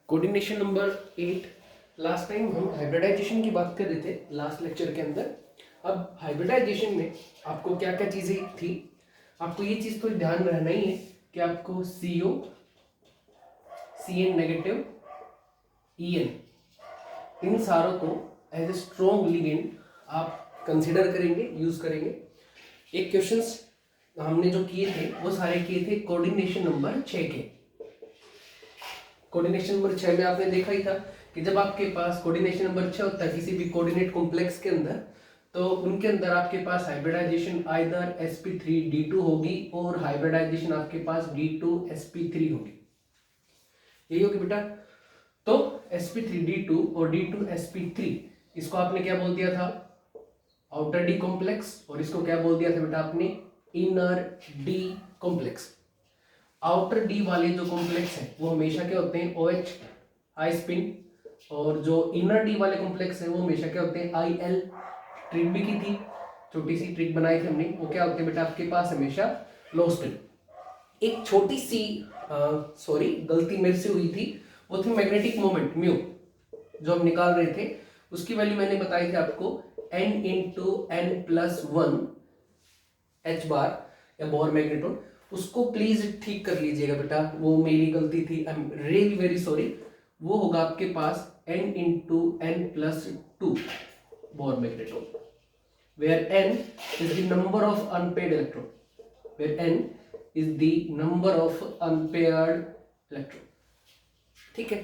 Coordination number 8। Last time हम hybridisation की बात कर रहे थे लास्ट लेक्चर के अंदर। अब हाइब्रिडाइजेशन में आपको क्या क्या चीज़ें थी, आपको ये चीज़ तो ध्यान रहना ही है कि आपको CO, CN नेगेटिव, EN इन सारों को एज ए स्ट्रॉन्ग लिगेंड आप कंसिडर करेंगे, यूज करेंगे। एक क्वेश्चंस हमने जो किए थे वो सारे किए थे कोऑर्डिनेशन नंबर 6 के। कोऑर्डिनेशन नंबर 6 में आपने देखा ही था कि जब आपके पास कोऑर्डिनेशन नंबर 6 होता है किसी भी कोऑर्डिनेट कॉम्प्लेक्स के अंदर, तो उनके अंदर आपके पास हाइब्रिडाइजेशन आइदर sp3d2 होगी और हाइब्रिडाइजेशन आपके पास d2sp3 होगी। यही होगी बेटा। तो sp3d2 और d2sp3 इसको आपने क्या बोल दिया था, आउटर डी कॉम्प्लेक्स, और इसको क्या बोल दिया था बेटा आपने, inner D complex. Outer D वाले जो कॉम्प्लेक्स है वो हमेशा क्या होते हैं, OH हाई स्पिन, और जो इनर डी वाले कॉम्प्लेक्स है वो हमेशा क्या होते हैं, IL। ट्रिक भी की थी, छोटी सी ट्रिक बनाई थी हमने, वो क्या होते हैं बेटा आपके पास हमेशा लो स्पिन। एक छोटी सी गलती मेरे से हुई थी, वो थी मैग्नेटिक मोमेंट म्यू जो हम निकाल रहे थे, उसकी वैल्यू मैंने बताई थी आपको n×n+1 H बार या बोर मैग्नेट्यूड। उसको प्लीज ठीक कर लीजिएगा बेटा, वो मेरी गलती थी, I am really very sorry. वो होगा आपके पास n×n+2 bore magnitude, where n is the number of unpaired electron, where n is the number of unpaired electron। ठीक है,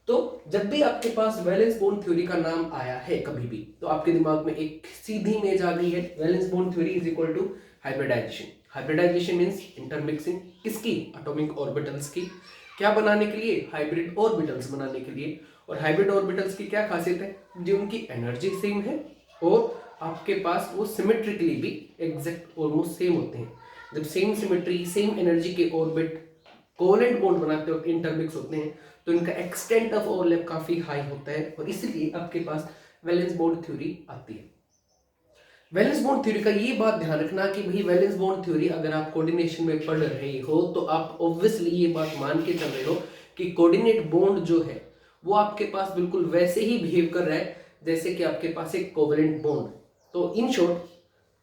तो जब भी आपके पास वैलेंस बॉन्ड थ्योरी का नाम आया है कभी भी, तो आपके दिमाग में एक सीधी इमेज आ गई है, valence bond theory is equal to hybridization. Hybridization means intermixing, किसकी, एटॉमिक ऑर्बिटल्स की। क्या बनाने के लिए, हाइब्रिड ऑर्बिटल्स बनाने के लिए। और हाइब्रिड ऑर्बिटल्स की क्या खासियत है, जो उनकी एनर्जी सेम है और आपके पास वो सिमेट्रिकली भी एग्जैक्ट ऑलमोस्ट सेम होते हैं। जब सेम सिमेट्री सेम एनर्जी के ऑर्बिट कोवेलेंट बॉन्ड बनाते हो, इंटरमिक्स होते हैं, तो इनका एक्सटेंट ऑफ ओवरलैप काफी हाई होता है, और इसलिए आपके पास वैलेंस बॉन्ड थ्योरी आती है। वैलेंस बॉन्ड थ्योरी का ये बात ध्यान रखना कि भाई वैलेंस बॉन्ड थ्योरी अगर आप कोऑर्डिनेशन में पढ़ रहे हो तो आप ऑब्वियसली ये बात मान के चल रहे हो कि कोऑर्डिनेट बॉन्ड जो है वो आपके पास बिल्कुल वैसे ही बिहेव कर रहा है जैसे कि आपके पास एक कोवेलेंट बॉन्ड। तो इन शॉर्ट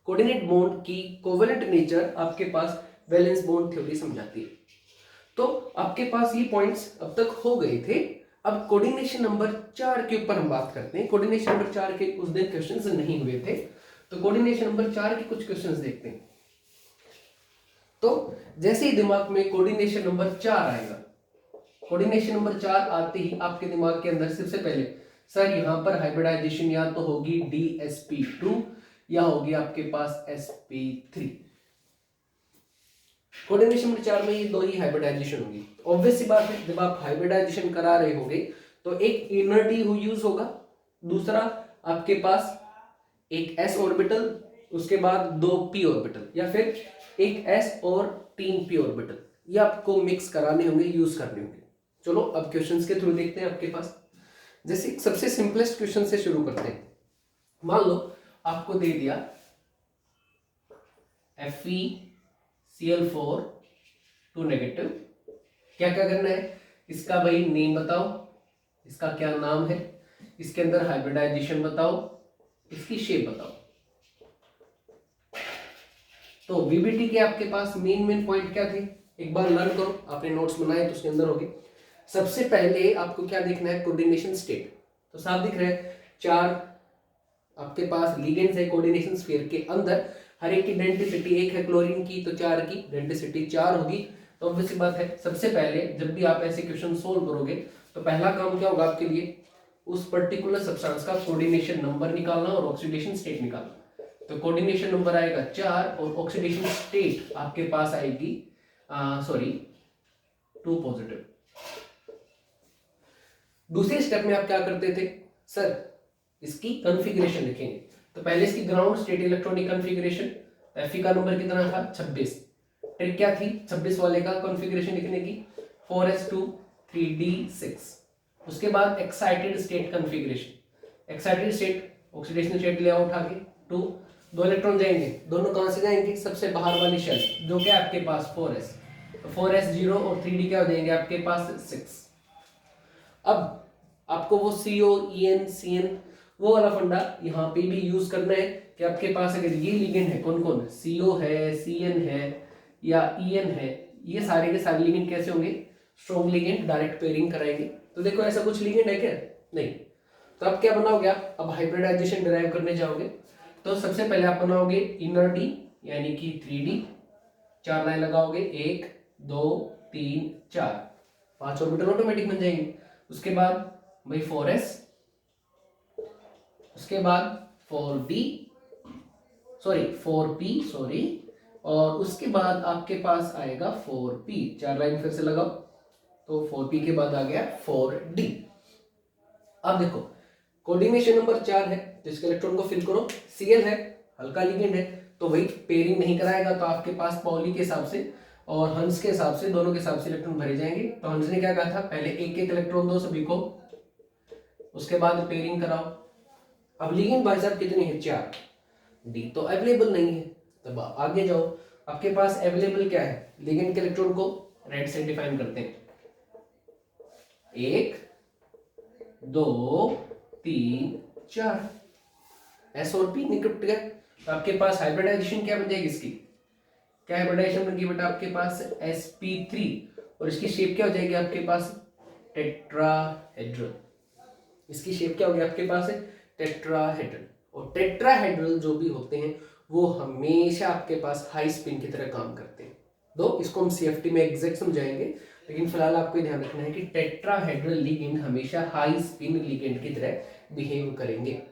कोऑर्डिनेट बॉन्ड की कोवेलेंट नेचर आपके पास वैलेंस बॉन्ड थ्योरी समझाती है। तो आपके पास ये पॉइंट्स अब तक हो गए थे। अब कोऑर्डिनेशन नंबर 4 के ऊपर हम बात करते हैं। कोऑर्डिनेशन नंबर 4 के उस दिन क्वेश्चंस नहीं हुए थे, तो कोऑर्डिनेशन नंबर 4 के कुछ क्वेश्चंस देखते हैं। तो जैसे ही दिमाग में कोऑर्डिनेशन नंबर 4 आएगा, कोऑर्डिनेशन नंबर 4 आते ही आपके दिमाग के अंदर सबसे पहले सर यहाँ पर हाइब्रिडाइजेशन या तो होगी DsP2 या होगी आपके पास sp3। कोऑर्डिनेशन नंबर 4 में ये दो ही हाइब्रिडाइजेशन होगी। ऑब्वियस सी बात है, जब आप हाइब्रिडाइजेशन करा रहे होगे तो एक इनर डी यूज होगा, दूसरा आपके पास एक s ऑर्बिटल, उसके बाद 2 p ऑर्बिटल, या फिर एक s और 3 p ऑर्बिटल, ये आपको मिक्स कराने होंगे, यूज करने होंगे। चलो अब क्वेश्चंस के थ्रू देखते हैं आपके पास। जैसे सबसे सिंपलेस्ट क्वेश्चन से शुरू करते हैं। मान लो आपको दे दिया FeCl4 2 नेगेटिव, क्या क्या करना है, इसका भाई नेम बताओ, इसका क्या नाम है, इसके अंदर हाइब्रिडाइजेशन बताओ, इसकी शेप बताओ। तो VBT के आपके पास मेन पॉइंट क्या थे, एक बार लर्न करो, आपने नोट्स बनाए तो उसके अंदर होंगे। सबसे पहले आपको क्या देखना है, कोऑर्डिनेशन स्टेट। तो साफ दिख रहा है 4 आपके पास लिगेंड्स है कोऑर्डिनेशन स्फीयर के अंदर, हर एक की डेंसिटी 1 है, क्लोरीन की तो 4 की डेंसिटी 4 होगी। तो ऑब्वियस बात है, सबसे पहले जब भी आप ऐसे क्वेश्चन सोल्व करोगे तो पहला काम क्या होगा आपके लिए, उस पर्टिकुलर सब्सटेंस का कोऑर्डिनेशन नंबर निकालना और ऑक्सीडेशन स्टेट निकालना। तो कोऑर्डिनेशन नंबर आएगा 4 और ऑक्सीडेशन स्टेट आपके पास आएगी 2 पॉजिटिव। दूसरे स्टेप में आप क्या करते थे, सर इसकी कॉन्फ़िगरेशन लिखेंगे। तो पहले इसकी ground state electronic configuration, Fe का नंबर कितना था 26। ट्रिक क्या थी 26 वाले का कॉन्फ़िगरेशन लिखने की, 4s2 3d6। उसके बाद excited state configuration, excited state oxidation state ले आओ उठा के 2 इलेक्ट्रॉन जाएंगे, दोनों कहां से जाएंगे, सबसे बाहर वाली शेल जो क्या आपके पास 4s, तो 4s 0 और 3d क्या हो जाएंगे आपके पास 6। अब आपको वो CO, EN, CN वो वाला फंडा यहाँ पे भी यूज करना है कि आपके पास अगर ये लिगेंड है, कौन कौन, CO है, CN है या EN है, ये सारे के सारे लिगेंड कैसे होंगे, स्ट्रॉन्ग लिगेंड, डायरेक्ट पेयरिंग कराएंगे। तो देखो ऐसा कुछ लिगेंड है क्या, नहीं। तो आप क्या बनाओगे, आप अब हाइब्रिडाइजेशन डिराइव करने जाओगे तो सबसे पहले आप बनाओगे इनर D यानी कि 3D, 4 लाइन लगाओगे, 1 2 3 4, 5 ऑर्बिटल ऑटोमेटिक बन जाएंगे। उसके बाद भाई 4s, उसके बाद 4d, सॉरी 4p, सॉरी, और उसके बाद आपके पास आएगा 4p, 4 लाइन फिर से लगाओ, तो 4p के बाद आ गया 4d। अब देखो कोऑर्डिनेशन नंबर 4 है तो इसके इलेक्ट्रॉन को फिल करो, Cl है, हल्का लिगेंड है तो वही पेयरिंग नहीं कराएगा, तो आपके पास पॉली के हिसाब से और हंस के हिसाब से, दोनों के हिसाब से इलेक्ट्रॉन भरे जाएंगे। तो हंस ने क्या कहा था, पहले एक एक इलेक्ट्रॉन दो सभी को, उसके बाद पेयरिंग कराओ। अब लिगेंड भाई साहब कितने हैं, 4, डी तो अवेलेबल नहीं है, तब आगे जाओ, आपके पास अवेलेबल क्या है, लिगेंड के इलेक्ट्रॉन को रेड से डिफाइन करते हैं, 1 2 3 4, एस और पी निकट गए। तो आपके पास हाइब्रिडाइजेशन क्या बन जाएगी इसकी, क्या हाइब्रिडाइजेशन बन गई बेटा आपके पास sp3, और इसकी शेप क्या हो जाएगी आपके पास, टेट्राहेड्रल। इसकी शेप क्या होगी आपके पास है, टेट्राहेड्रल। और टेट्राहेड्रल जो भी होते हैं वो हमेशा आपके पास हाई स्पिन की तरह काम करते हैं। दो इसको हम CFT में एग्जैक्ट समझाएंगे, लेकिन फिलहाल आपको ध्यान रखना है कि टेट्राहेड्रल लिगेंड हमेशा हाई स्पिन लिगेंड की तरह बिहेव करेंगे।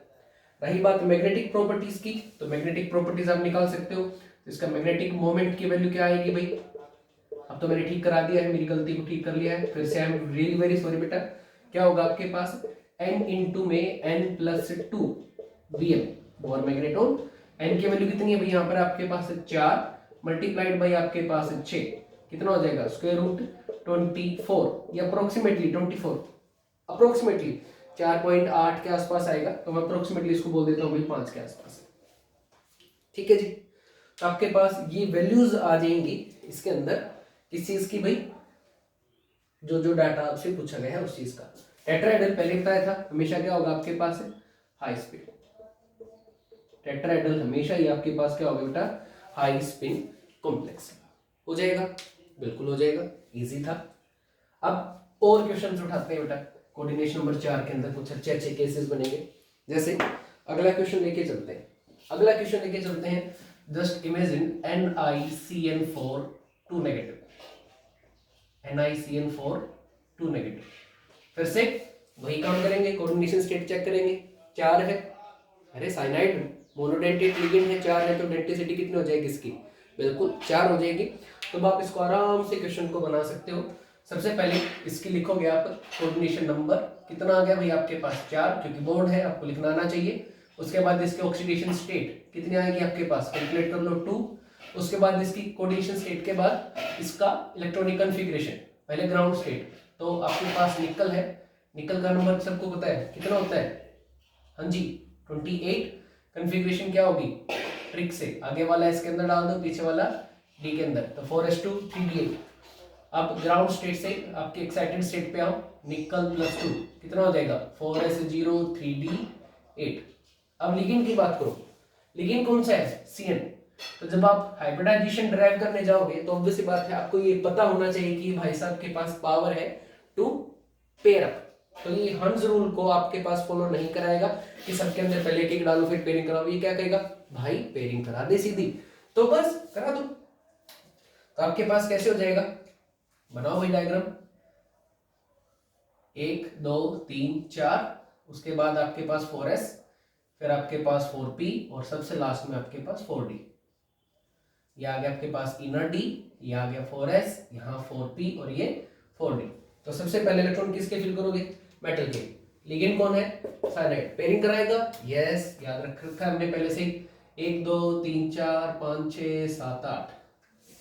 रही बात मैग्नेटिक प्रॉपर्टीज की, तो मैग्नेटिक प्रॉपर्टीज आप निकाल सकते हो। तो इसका मैग्नेटिक मोमेंट की वैल्यू क्या आएगी भाई, अब तो मैंने ठीक करा दिया है, मेरी गलती को ठीक कर लिया है, फिर से I am really very sorry बेटा। क्या होगा आपके पास, n इंटू में n+2 Bm bore magneton. n की वैल्यू कितनी है भाई, यहाँ पर आपके पास 4 मल्टीप्लाइड बाई आपके पास 6, कितना हो जाएगा, स्क्वायर रूट 24 या अप्रोक्सीमेटली 24, अप्रोक्सीमेटली 4.8 के आसपास आएगा, तो मैं अप्रोक्सीमेटली इसको बोल देता हूँ भाई 5 के आसपास। ठीक है जी, तो आपके पास ये वैल्यूज आ जाएंगी इसके अंदर, किस चीज की भाई, जो जो डाटा आपसे पूछा गया है उस चीज का। टेट्राहेड्रल पहले बताया था हमेशा क्या होगा आपके पास है, हाई स्पिन। टेट्राहेड्रल हमेशा ही आपके पास क्या होगा बेटा, हाई स्पिन कॉम्प्लेक्स। हो जाएगा, बिल्कुल हो जाएगा, इजी था। अब और क्वेश्चंस उठाते हैं बेटा, कोऑर्डिनेशन नंबर 4 के अंदर कुछ अच्छे अच्छे केसेस बनेंगे। जैसे अगला क्वेश्चन लेके चलते हैं, अगला क्वेश्चन लेके चलते हैं, just imagine NiCN4 2 negative, NiCN4 2 negative. फिर से वही काम करेंगे, कोऑर्डिनेशन स्टेट चेक करेंगे, 4 है, अरे साइनाइड मोनोडेंटेट लिगेंड है, 4 है तो डेंटिसिटी कितनी हो जाएगी इसकी, बिल्कुल 4 हो जाएगी। तो आप इसको आराम से क्वेश्चन को बना सकते हो। सबसे पहले इसकी लिखोगे आप कोऑर्डिनेशन नंबर, कितना आ गया भाई आपके पास 4, क्योंकि बोर्ड है आपको लिखना आना चाहिए। उसके बाद इसके ऑक्सीडेशन स्टेट कितनी आएगी आपके पास, कैलकुलेट कर लो 2। उसके बाद इसकी कोऑर्डिनेशन स्टेट के बाद इसका इलेक्ट्रॉनिक कॉन्फ़िगरेशन, पहले ग्राउंड स्टेट, तो आपके पास निकल है, निकल का नंबर सबको पता है कितना होता है, हाँ जी 28। कॉन्फ़िगरेशन क्या होगी, ट्रिक से आगे वाला इसके अंदर डाल दो, पीछे वाला डी के अंदर, तो 4s2 3d8। अब ग्राउंड स्टेट से आपके एक्साइटेड स्टेट पे आओ, निकल +2 कितना हो जाएगा, 4s0 3d8। अब लिगेंड की बात करो, लिगेंड कौन सा है, CN। तो जब आप हाइब्रिडाइजेशन ड्राइव करने जाओगे तो ऑब्वियस बात है आपको ये पता होना चाहिए कि भाई साहब के पास पावर है टू पेयर अप। तो ये हंस रूल को आपके पास फॉलो नहीं कराएगा कि सबके अंदर पहले एक एक डालो फिर पेयरिंग कराओ, ये क्या कहेगा भाई पेयरिंग करा दे सीधी, तो बस करा दो। तो आपके पास कैसे हो जाएगा, बनाओ भाई डायग्राम, 1 2 3 4, उसके बाद आपके पास 4s, फिर आपके पास 4p, और सबसे लास्ट में आपके पास 4d। ये आ गया आपके पास इनर d, ये आ गया 4s, यहाँ 4p और ये 4d। तो सबसे पहले इलेक्ट्रॉन किसके फिल करोगे, मेटल के। लिगेंड कौन है, साइनाइड। पेयरिंग कराएगा, यस याद रख रखा है हमने पहले से, 1 2 3 4 5 6 7 8।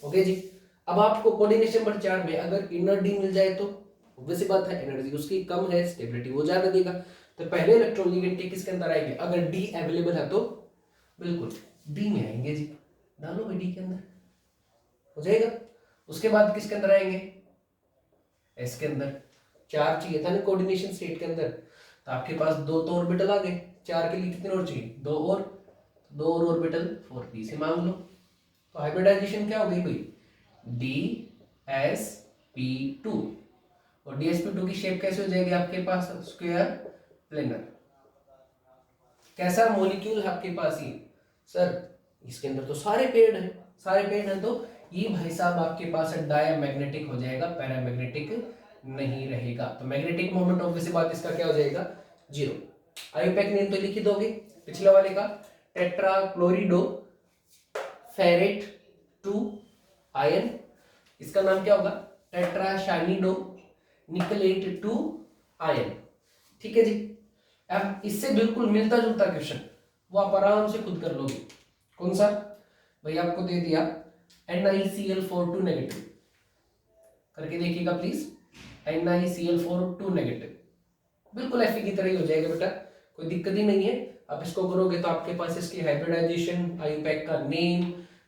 ओके जी। अब आपको कोऑर्डिनेशन नंबर 4 में अगर इनर डी मिल जाए तो ऑब्वियस सी बात है एनर्जी उसकी कम है, स्टेबिलिटी वो ज्यादा देगा। तो पहले इलेक्ट्रॉन लिगेंड के किसके अंदर आएंगे, अगर डी अवेलेबल है तो बिल्कुल डी में आएंगे जी, डालो भाई डी के अंदर, हो जाएगा। उसके बाद किसके अंदर आएंगे, एस के अंदर। 4 चाहिए था ना कोऑर्डिनेशन स्टेट के अंदर, तो आपके पास 2 तो ऑर्बिटल आ गए, 4 के लिए कितने और चाहिए, 2 और ऑर्बिटल 4p से मांग लो। तो हाइब्रिडाइजेशन क्या हो गई भाई, DsP2, और DsP2 की शेप कैसे हो जाएगी आपके पास, स्क्वायर प्लेनर। कैसा मॉलिक्यूल है आपके पास ये, सर इसके अंदर तो सारे पेड़ हैं, तो ये भाई साहब आपके पास डायमैग्नेटिक हो जाएगा, पैरामैग्नेटिक नहीं रहेगा। तो मैग्नेटिक मोमेंट ऑब्वियसली बात इसका क्या हो जाएगा, 0। आईयूपैक नेम तो लिख ही दोगे पिछले वाले का, टेट्राक्लोरिडो फेरेट 2 आयन, इसका नाम क्या होगा, टेट्रासाइनिडो निकलेट 2 आयन। ठीक है जी। अब इससे बिल्कुल मिलता जुलता क्वेश्चन वो आप आराम से खुद कर लोगे। कौन सा भाई, आपको दे दिया NiCl4 नेगेटिव, करके देखिएगा प्लीज, NiCl4 नेगेटिव, बिल्कुल Fe की तरह ही हो जाएगा बेटा, कोई दिक्कत ही नहीं है। आप इसको करोगे तो आपके पास इसकी हाइब्रिडाइजेशन, आईयूपैक का नेम,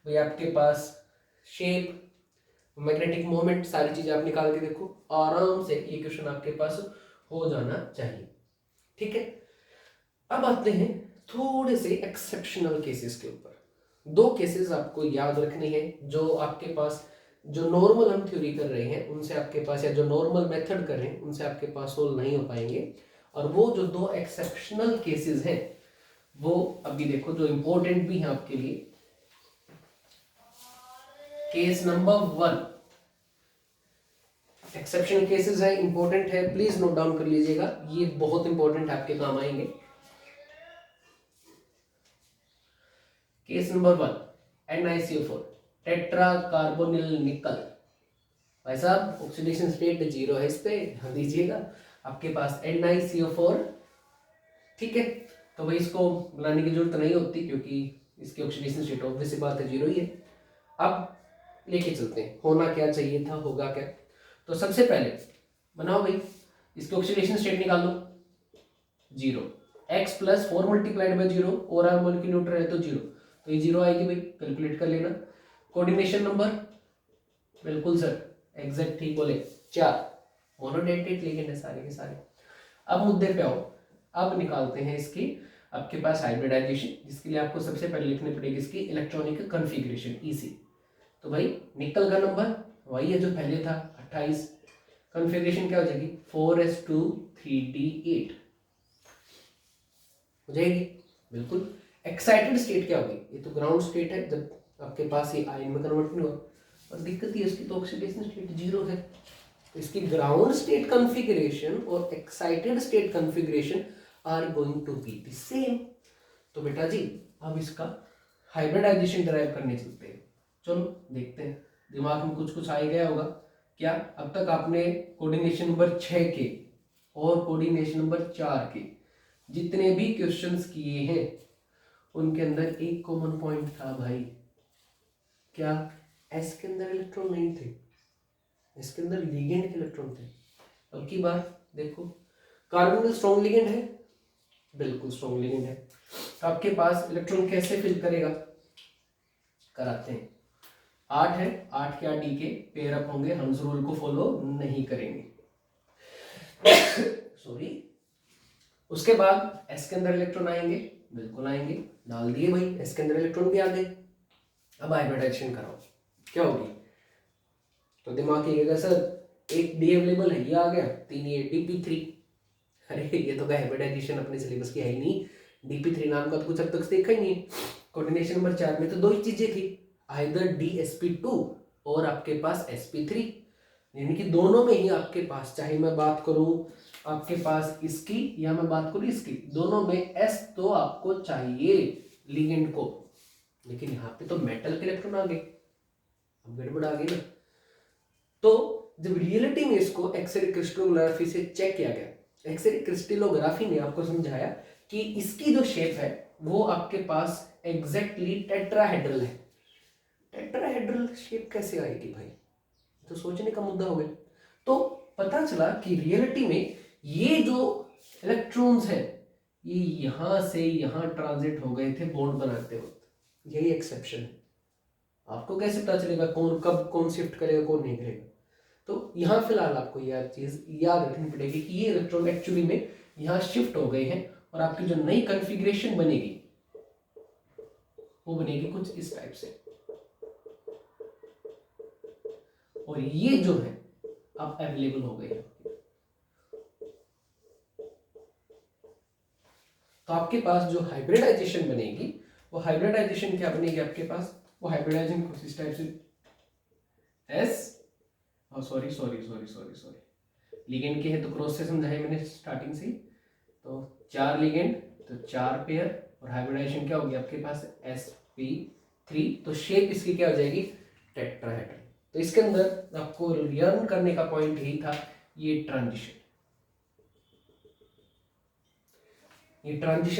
भाई आपके पास शेप, मैग्नेटिक मोमेंट, सारी चीजें आप निकाल के देखो, आराम से ये क्वेश्चन आपके पास हो जाना चाहिए। ठीक है, अब आते हैं थोड़े से एक्सेप्शनल केसेस के ऊपर। 2 केसेस आपको याद रखने हैं, जो आपके पास जो नॉर्मल हम थ्योरी कर रहे हैं उनसे आपके पास, या जो नॉर्मल मेथड कर रहे हैं उनसे आपके पास सोल्व नहीं हो पाएंगे। और वो जो 2 एक्सेप्शनल केसेस हैं वो अभी देखो, जो इंपॉर्टेंट भी हैं आपके लिए। केस नंबर 1 एक्सेप्शनल केसेस है, इंपॉर्टेंट है, प्लीज नोट डाउन कर लीजिएगा, ये बहुत इंपॉर्टेंट है, आपके काम आएंगे। Case number 1 NiCl4 tetra carbonyl निकल, भाई साहब ऑक्सीडेशन स्टेट 0 है, इस पे ध्यान दीजिएगा, आपके पास NiCl4। ठीक है, तो भाई इसको बनाने की जरूरत नहीं होती क्योंकि इसकी ऑक्सीडेशन स्टेट ऑब्वियस सी बात है 0 ही है। अब लेके चलते हैं, होना क्या चाहिए था, होगा क्या। तो सबसे पहले बनाओ भाई, इसकी ऑक्सीडेशन स्टेट निकालो, 0, x प्लस 4 मल्टीप्लाइड बाई 0, और मॉलिक्यूल न्यूट्रल है तो 0, तो ये 0 आएगी भाई, कैलकुलेट कर लेना। कोऑर्डिनेशन नंबर, बिल्कुल सर एग्जैक्ट ठीक बोले, 4 मोनोडेटेड लिगेंड है सारे के सारे। अब मुद्दे पे आओ, अब निकालते हैं इसकी आपके पास हाइब्रिडाइजेशन, जिसके लिए आपको सबसे पहले लिखनी पड़ेगी इसकी इलेक्ट्रॉनिक कॉन्फ़िगरेशन EC। तो भाई निकल का नंबर वही है जो पहले था 28, कॉन्फ़िगरेशन क्या हो जाएगी 4s2 3d8 हो जाएगी, बिल्कुल। एक्साइटेड स्टेट क्या होगी, ये तो ग्राउंड स्टेट है, जब आपके पास ये आयन में कन्वर्ट नहीं हुआ, और दिक्कत ही है इसकी तो ऑक्सीडेशन स्टेट 0 है, तो इसकी ग्राउंड स्टेट कॉन्फ़िगरेशन और excited state configuration are going to be the same. तो बेटा जी अब इसका हाइब्रिडाइजेशन डिराइव करने चलते हैं, चलो देखते हैं, दिमाग में कुछ कुछ आ ही गया होगा क्या। अब तक आपने कोऑर्डिनेशन नंबर 6 के और कोऑर्डिनेशन नंबर 4 के जितने भी क्वेश्चंस किए हैं उनके अंदर एक कॉमन पॉइंट था भाई, क्या, एस के अंदर इलेक्ट्रॉन नहीं थे, इसके अंदर लिगेंड के इलेक्ट्रॉन थे। अब की बार देखो, कार्बोनिल स्ट्रॉन्ग लिगेंड है, बिल्कुल स्ट्रॉन्ग लिगेंड है, आपके पास इलेक्ट्रॉन कैसे फिल करेगा, कराते हैं, 8 है, 8 के 8 डी के पेयर अप होंगे, हम्स रूल को फॉलो नहीं करेंगे सॉरी। उसके बाद एस के अंदर इलेक्ट्रॉन आएंगे, बिल्कुल आएंगे, डाल दिए भाई, एस के अंदर इलेक्ट्रॉन भी आ गए। अब हाइब्रिडाइजेशन कराओ, क्या होगी, तो दिमाग कीजिएगा सर एक डी अवेलेबल है, ये आ गया, 3 ये DP3, अरे ये तो हाइब्रिडाइजेशन अपने सिलेबस की है ही नहीं, DP3 नाम का तो कुछ अब तक देखा ही नहीं। कोऑर्डिनेशन नंबर 4 में तो 2 ही चीजें थी, आइदर DsP2 और आपके पास sp3, यानी कि दोनों में ही आपके पास, चाहे मैं बात करूं आपके पास इसकी या मैं बात करूं इसकी, दोनों में s तो आपको चाहिए लिगेंड को, लेकिन यहाँ पे तो मेटल के इलेक्ट्रॉन आ गए, अब गड़बड़ आ गई ना। तो जब रियलिटी में इसको एक्सरे क्रिस्टलोग्राफी से चेक किया गया, एक्सरे क्रिस्टलोग्राफी ने आपको समझाया कि इसकी जो शेप है वो आपके पास एग्जैक्टली टेट्राहेड्रल है। टेट्राहेड्रल शेप कैसे आएगी भाई, तो सोचने का मुद्दा हो गया। तो पता चला कि रियलिटी में ये जो इलेक्ट्रॉन्स हैं ये यहां से यहां ट्रांजिट हो गए थे बॉन्ड बनाते वक्त, यही एक्सेप्शन है। आपको कैसे पता चलेगा कौन कब कौन शिफ्ट करेगा कौन नहीं करेगा, तो यहाँ फिलहाल आपको यह चीज याद रखनी पड़ेगी कि ये इलेक्ट्रॉन एक्चुअली में यहाँ शिफ्ट हो गए हैं और आपकी जो नई कॉन्फ़िगरेशन बनेगी वो बनेगी कुछ इस टाइप से, और ये जो है अब अवेलेबल हो गई है। तो आपके पास जो हाइब्रिडाइजेशन बनेगी वो हाइब्रिडाइजेशन क्या बनेगी आपके पास, वो हाइब्रिडाइजेशन कुछ इस टाइप से सॉरी लिगेंड के है तो क्रॉस से समझाया मैंने स्टार्टिंग से, तो 4 लिगेंड तो 4 पेयर, और हाइब्रिडाइजेशन क्या होगी आपके पास sp3, तो शेप इसकी क्या हो जाएगी टेट्राहेड्रल। तो इसके अंदर आपको लर्न करने का पॉइंट यही था, ये ट्रांजिशन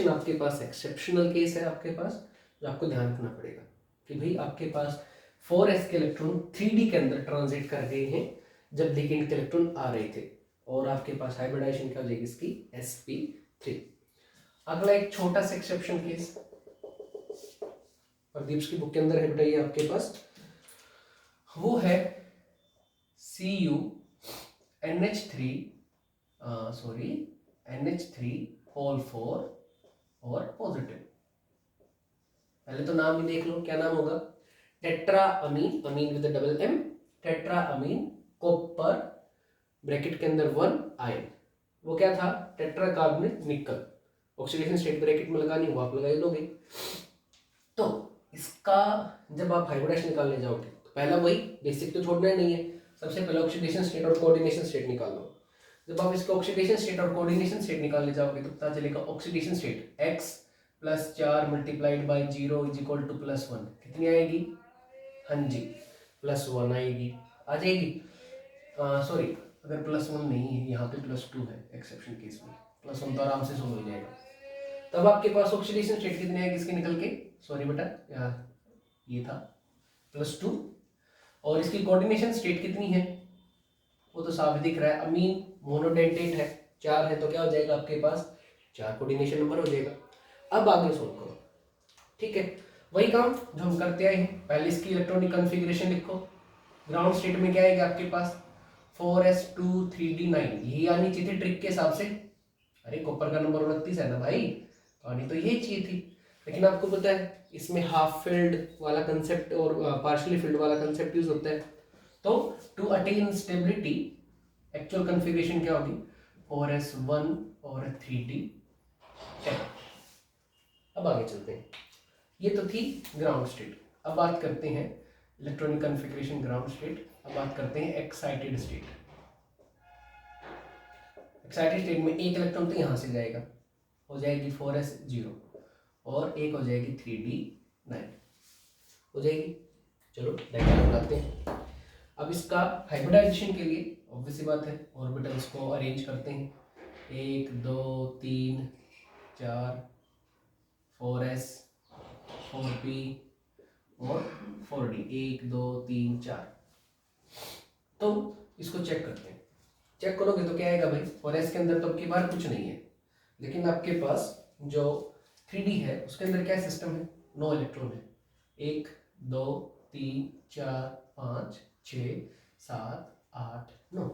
आपके पास एक्सेप्शनल केस है आपके पास, जो आपको ध्यान रखना पड़ेगा कि भाई आपके पास 4s के इलेक्ट्रॉन 3d के अंदर ट्रांजिट कर गए हैं जब लिगेंड के इलेक्ट्रॉन आ रहे थे, और आपके पास हाइब्रिडाइजेशन क्या हो जाएगी इसकी sp3। अगला एक छोटा सा एक्सेप्शन केस प्रदीप की बुक के अंदर है बेटा, ये आपके पास वो है NH3 और पॉजिटिव। पहले तो नाम ही देख लो, क्या नाम होगा, tetra ammine, ammine with double M, tetra ammine copper bracket के अंदर 1 आयन। वो क्या था, tetra carbonate nickel, oxidation state bracket में लगानी वो आप लगा लोगे। तो इसका जब आप हाइब्रिडाइजेशन निकालने जाओगे तो पहला वही बेसिक तो छोड़ना ही नहीं है, सबसे पहले ऑक्सीडेशन स्टेट और कोऑर्डिनेशन स्टेट निकाल लो। जब आप इसका ऑक्सीडेशन स्टेट और कोऑर्डिनेशन स्टेट निकालने जाओगे तो पता चलेगा ऑक्सीडेशन स्टेट x + 4 × 0 = +1 कितनी आएगी, हाँ जी +1 आएगी, आ जाएगी। सॉरी अगर +1 नहीं है, यहाँ पे +2 है एक्सेप्शन केस में, +1 तो आराम से सोल्व हो जाएगा। तब आपके पास ऑक्सीडेशन स्टेट कितनी आएगी इसके निकल के, सॉरी बेटा ये था +2, और इसकी कोऑर्डिनेशन स्टेट कितनी है वो तो साफ दिख रहा है, अमीन मोनोडेंटेट है, 4 है तो क्या हो जाएगा आपके पास 4 कोऑर्डिनेशन नंबर हो जाएगा। अब आगे सोल्व करो, ठीक है, वही काम जो हम करते आए हैं। पहले इसकी इलेक्ट्रॉनिक कॉन्फ़िगरेशन लिखो, ग्राउंड स्टेट में क्या आएगा आपके पास 4s2 3d9, यही आनी चाहिए थी ट्रिक के हिसाब से। अरे कॉपर का नंबर 29 है ना भाई, तो आनी तो यही चाहिए थी, लेकिन आपको पता है इसमें हाफ फिल्ड वाला कंसेप्ट और पार्शियली फिल्ड वाला कंसेप्ट यूज होता है। तो to attain stability actual configuration क्या होगी 4s1 और 3d10। अब आगे चलते हैं, ये तो थी ग्राउंड स्टेट। अब बात करते हैं इलेक्ट्रॉनिक कॉन्फ़िगरेशन ग्राउंड स्टेट, अब बात करते हैं एक्साइटेड स्टेट। एक्साइटेड स्टेट में एक इलेक्ट्रॉन तो यहाँ से जाएगा, हो जाएगी 4s0, और एक हो जाएगी 3d9 हो जाएगी। चलो डायग्राम बनाते हैं। अब इसका हाइब्रिडाइजेशन के लिए ऑब्वियस सी बात है ऑर्बिटल्स को अरेंज करते हैं, 1 2 3 4 4s 4p और 4d, 1 2 3 4। तो इसको चेक करते हैं, चेक करोगे तो क्या आएगा भाई, 4s के अंदर तो अब की बार कुछ नहीं है, लेकिन आपके पास जो 3d है उसके अंदर क्या सिस्टम है, 9 इलेक्ट्रॉन है, 1 2 3 4 5 6 7 8 9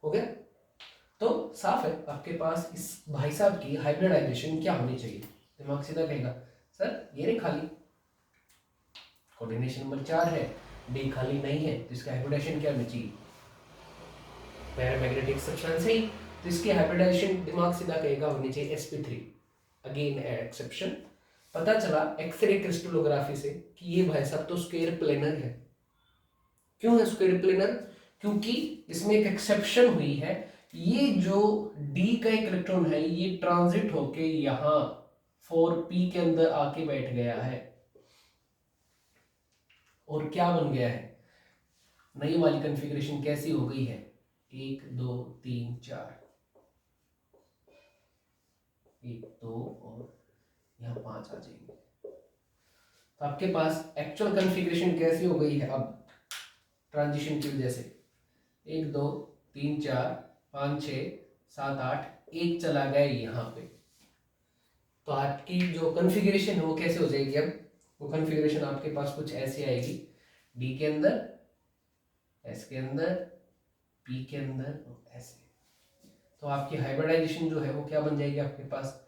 हो गया। तो साफ है आपके पास इस भाई साहब की हाइब्रिडाइजेशन क्या होनी चाहिए, दिमाग सीधा कहेगा सर ये रे खाली कोऑर्डिनेशन नंबर 4 है, डी खाली नहीं है, तो इसका हाइब्रिडाइजेशन क्या होनी चाहिए, पैरामैग्नेटिक सब्सटेंस है, तो इसकी हाइब्रिडाइजेशन दिमाग सीधा कहेगा होनी चाहिए sp3। अगेन एक्सेप्शन, पता चला एक्सरे क्रिस्टलोग्राफी से कि ये भाई साहब तो स्क्वायर प्लेनर है। क्यों है स्क्वायर प्लेनर, क्योंकि इसमें एक एक्सेप्शन हुई है, ये जो d का एक इलेक्ट्रॉन है ये ट्रांजिट होके यहाँ 4p के अंदर आके बैठ गया है, और क्या बन गया है, नई वाली कॉन्फ़िगरेशन कैसी हो गई है, 1 2 3 4, 1 2 और यहाँ 5 आ जाएंगे। तो आपके पास एक्चुअल कॉन्फ़िगरेशन कैसी हो गई है अब ट्रांजिशन की वजह से, 1 2 3 4 5 6 7 8, एक चला गया यहाँ पे, तो आपकी जो कॉन्फ़िगरेशन है वो कैसे हो जाएगी, अब वो कॉन्फ़िगरेशन आपके पास कुछ ऐसी आएगी, डी के अंदर S के अंदर, P के अंदर और ऐसे। तो आपकी हाइब्रिडाइजेशन जो है वो क्या बन जाएगी आपके पास,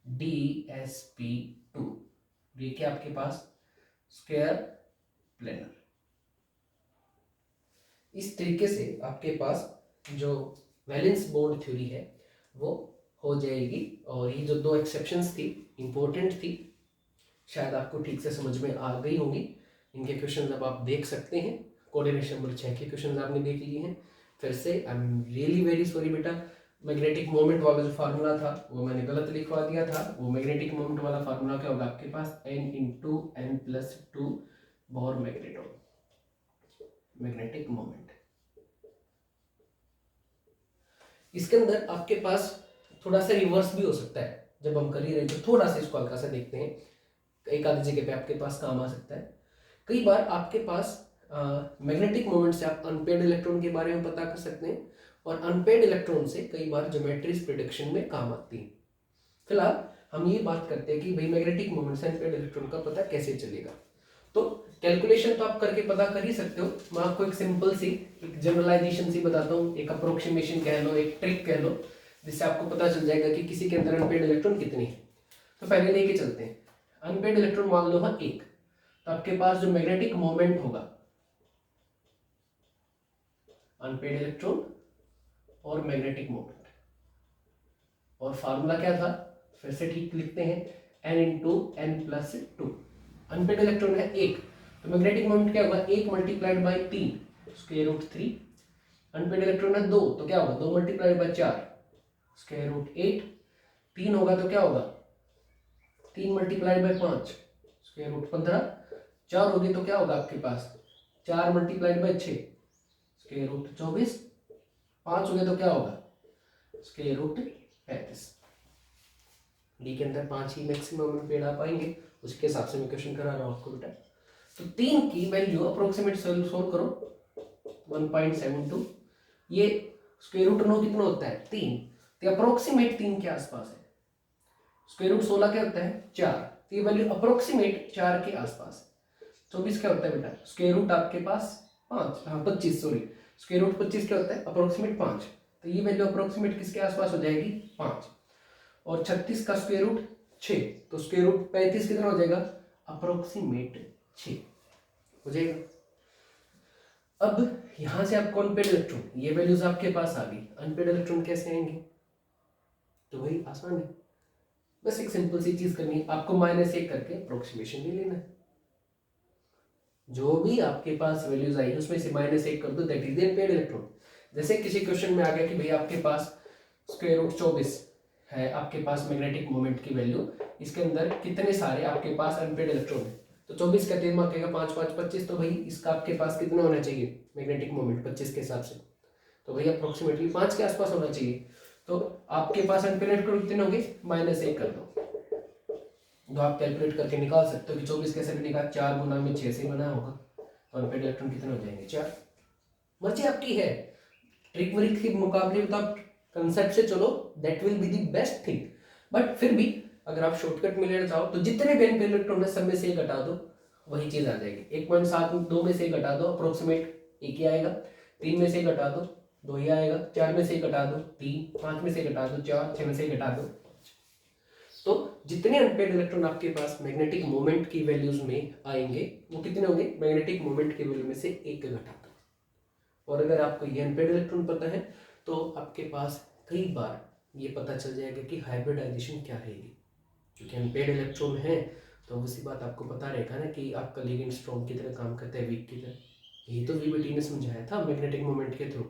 DsP2। ये क्या आपके पास स्क्वायर प्लेनर। इस तरीके से आपके पास जो वैलेंस बॉन्ड थ्योरी है वो हो जाएगी। और ये जो दो एक्सेप्शंस थी इंपॉर्टेंट थी, शायद आपको ठीक से समझ में आ गई होंगी। इनके क्वेश्चंस अब आप देख सकते हैं। कोऑर्डिनेशन नंबर 6 के क्वेश्चंस आपने देख लिए हैं। फिर से I am really very sorry बेटा, मैग्नेटिक मोमेंट वाला जो फार्मूला था वो मैंने गलत लिखवा दिया था। वो मैग्नेटिक मोमेंट वाला फार्मूला क्या होगा आपके पास, n × n+2 bore magneton, magnetic moment. इसके अंदर आपके पास थोड़ा सा रिवर्स भी हो सकता है। जब हम कर ही रहे तो थोड़ा सा इसको हल्का सा देखते हैं, एक आधी जगह पे आपके पास काम आ सकता है। कई बार आपके पास मैग्नेटिक मोमेंट से आप अनपेड इलेक्ट्रॉन के बारे में पता कर सकते हैं, और अनपेड इलेक्ट्रॉन से कई बार ज्योमेट्रीज प्रिडिक्शन में काम आती है। फिलहाल हम ये बात करते हैं कि भाई मैग्नेटिक मोमेंट से अनपेड इलेक्ट्रॉन का पता कैसे चलेगा। तो कैलकुलेशन तो आप करके पता कर ही सकते हो। मैं आपको एक सिंपल सी एक जनरलाइजेशन सी बताता हूँ, एक अप्रोक्सीमेशन कह लो, एक ट्रिक कह लो, जिससे आपको पता चल जाएगा कि किसी के अंदर अनपेड इलेक्ट्रॉन कितने हैं। तो पहले लेके चलते हैं। अनपेड इलेक्ट्रॉन मान लो हाँ 1, तो आपके पास जो मैग्नेटिक मोमेंट होगा, अनपेड इलेक्ट्रॉन और मैग्नेटिक मोमेंट, और फार्मूला क्या था फिर से ठीक लिखते हैं, n × n+2। अनपेड इलेक्ट्रॉन है 1, तो मैग्नेटिक मोमेंट क्या होगा, 1 × 3 √3। अनपेड इलेक्ट्रॉन है 2, तो क्या होगा 2 × 4 √8। 3 होगा तो क्या होगा 3 × 5 √15। 4 होगी तो क्या होगा आपके पास 4 × 6 √24। 5 हो गया तो क्या होगा √35। डी के अंदर 5 ही मैक्सिमम पेड़ आ पाएंगे, उसके हिसाब से मैं क्वेश्चन करा रहा हूँ आपको बेटा। तो 3 की वैल्यू अप्रोक्सीमेट सोल्व करो 1.72। ये √9 कितना होता है 3, तो अप्रोक्सीमेट 3 के आसपास है। √16 क्या होता है 4, तो ये वैल्यू अप्रोक्सीमेट 4 के आसपास है। 24 क्या होता है बेटा आपके पास 5, हाँ 25 सॉरी, √25 क्या होता है अप्रोक्सीमेट 5, तो ये वैल्यू अप्रोक्सीमेट किसके आसपास हो जाएगी 5। और 36 का √6, तो √35 कितना हो जाएगा अप्रोक्सीमेट 6 हो जाएगा। अब यहां से आपको अनपेड इलेक्ट्रॉन, ये वैल्यूज आपके पास आ गई, अनपेड इलेक्ट्रॉन कैसे आएंगे, तो वही आसान है, बस एक सिंपल सी चीज करनी है, आपको -1 करके अप्रोक्सीमेशन ले लेना है। जो भी आपके पास वैल्यूज आई उसमें से -1 कर दो, that is the unpaired electron. जैसे किसी क्वेश्चन में आ गया कि भाई आपके पास √24 है आपके पास मैग्नेटिक मोमेंट की वैल्यू, इसके अंदर कितने सारे आपके पास अनपेड इलेक्ट्रॉन है, तो 24 का 3 कहेगा 5 5 25, तो भाई इसका आपके पास कितना होना चाहिए मैग्नेटिक मोमेंट 25 के हिसाब से, तो भाई अप्रोक्सीमेटली 5 के आसपास होना चाहिए। तो आपके पास अनपेड इलेक्ट्रॉन कितने होंगे -1 कर दो, तो आप कैलकुलेट करके निकाल सकते हो कि 24 कैसे बनेगा 4 × 6 से बना होगा, तो अनपेड इलेक्ट्रॉन कितने हो जाएंगे 4। मर्जी आपकी है, ट्रिक वरिक के मुकाबले में तो आप कंसेप्ट से चलो, that will be the best thing. But फिर भी अगर आप शॉर्टकट में लेना चाहो तो जितने भी अनपेड इलेक्ट्रॉन है सब में से 1 घटा दो, वही चीज आ जाएगी। 1.72 में से 1 घटा दो अप्रोक्सीमेट 1 ही आएगा, 3 में से 1 घटा दो 2 ही आएगा, 4 में से 1 घटा दो 3, 5 में से 1 घटा दो 4, 6 में से 1 घटा दो। तो जितने अनपेड इलेक्ट्रॉन आपके पास मैग्नेटिक मोमेंट की वैल्यूज में आएंगे वो कितने होंगे, मैग्नेटिक मोमेंट की वैल्यू में से 1 घटा दो। और अगर आपको ये अनपेड इलेक्ट्रॉन पता है तो आपके पास कई बार ये पता चल जाएगा कि हाइब्रिडाइजेशन क्या रहेगी, क्योंकि अनपेड इलेक्ट्रॉन है तो उसी बात आपको पता रहेगा ना कि आपका लिगेंड स्ट्रॉन्ग की तरह काम करता है वीक की तरह। यही तो वीबीटी ने समझाया था मैग्नेटिक मोमेंट के थ्रू।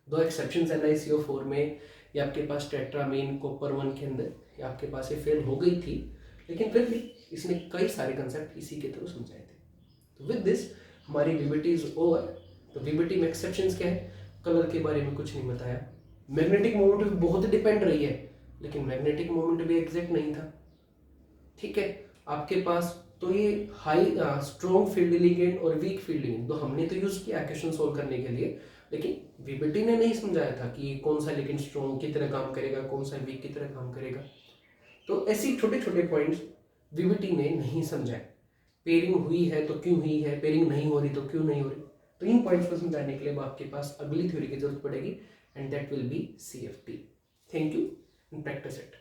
2 एक्सेप्शंस है NiCO4 में, ये आपके पास टेट्रामीन कॉपर 1 के अंदर, ये आपके पास ये फेल हो गई थी, लेकिन फिर भी इसने कई सारे कंसेप्ट इसी के थ्रू समझाए थे। तो विद दिस हमारी वीबीटी इज ओवर। तो वीबीटी में एक्सेप्शंस क्या है, कलर के बारे में कुछ नहीं बताया, मैग्नेटिक मोमेंट भी बहुत डिपेंड रही है, लेकिन मैग्नेटिक मोमेंट भी एग्जैक्ट नहीं था, ठीक है आपके पास। तो ये हाई स्ट्रॉन्ग फील्ड लिगेंड और वीक फील्ड लिगेंड तो हमने तो यूज किया क्वेश्चन सोल्व करने के लिए, लेकिन वीबीटी ने नहीं समझाया था कि कौन सा लिगेंड स्ट्रॉन्ग की तरह काम करेगा, कौन सा वीक की तरह काम करेगा। तो ऐसे छोटे छोटे पॉइंट्स वीबीटी ने नहीं समझाए। पेयरिंग हुई है तो क्यों हुई है, पेयरिंग नहीं हो रही तो क्यों नहीं हो रही, तो इन पॉइंट्स को समझाने के लिए आपके पास अगली थ्योरी की जरूरत पड़ेगी, and that will be CFT. Thank you and practice it.